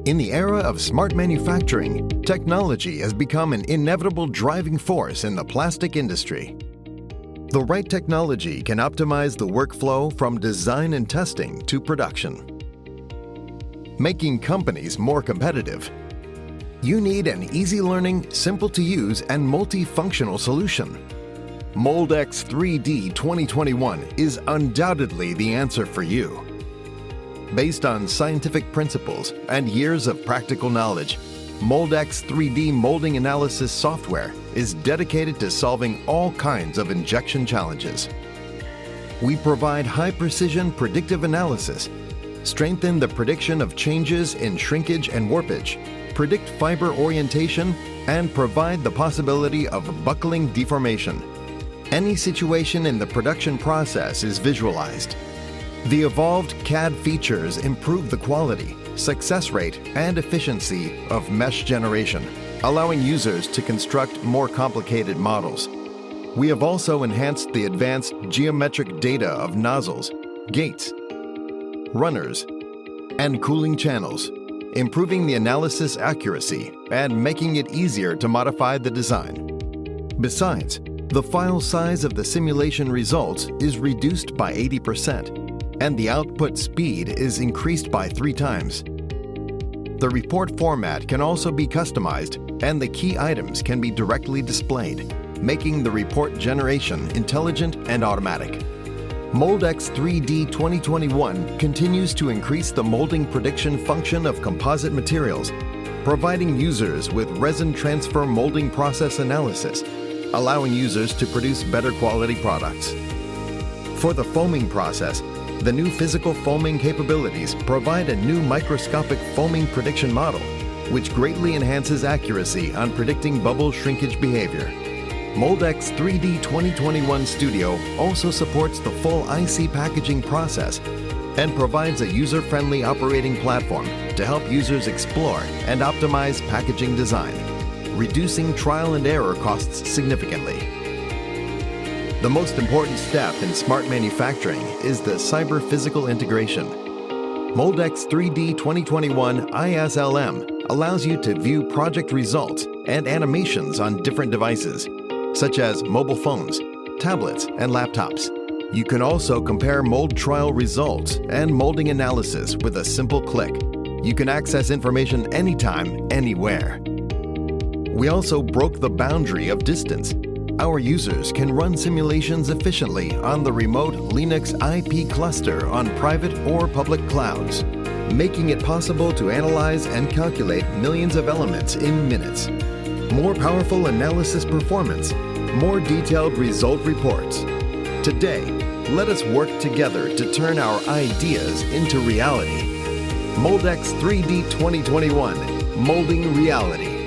In the era of smart manufacturing, technology has become an inevitable driving force in the plastic industry. The right technology can optimize the workflow from design and testing to production, making companies more competitive. You need an easy-learning, simple-to-use, and multifunctional solution. Moldex3D 2021 is undoubtedly the answer for you. Based on scientific principles and years of practical knowledge, Moldex3D molding analysis software is dedicated to solving all kinds of injection challenges. We provide high-precision predictive analysis, strengthen the prediction of changes in shrinkage and warpage, predict fiber orientation, and provide the possibility of buckling deformation. Any situation in the production process is visualized. The evolved CAD features improve the quality, success rate, and efficiency of mesh generation, allowing users to construct more complicated models. We have also enhanced the advanced geometric data of nozzles, gates, runners, and cooling channels, improving the analysis accuracy and making it easier to modify the design. Besides, the file size of the simulation results is reduced by 80%, and the output speed is increased by 3 times. The report format can also be customized, and the key items can be directly displayed, making the report generation intelligent and automatic. Moldex3D 2021 continues to increase the molding prediction function of composite materials, providing users with resin transfer molding process analysis, allowing users to produce better quality products. For the foaming process, the new physical foaming capabilities provide a new microscopic foaming prediction model, which greatly enhances accuracy on predicting bubble shrinkage behavior. Moldex3D 2021 Studio also supports the full IC packaging process and provides a user-friendly operating platform to help users explore and optimize packaging design, reducing trial and error costs significantly. The most important step in smart manufacturing is the cyber-physical integration. Moldex3D 2021 ISLM allows you to view project results and animations on different devices, such as mobile phones, tablets, and laptops. You can also compare mold trial results and molding analysis with a simple click. You can access information anytime, anywhere. We also broke the boundary of distance. Our users can run simulations efficiently on the remote Linux IP cluster on private or public clouds, making it possible to analyze and calculate millions of elements in minutes. More powerful analysis performance, more detailed result reports. Today, let us work together to turn our ideas into reality. Moldex3D 2021, molding reality.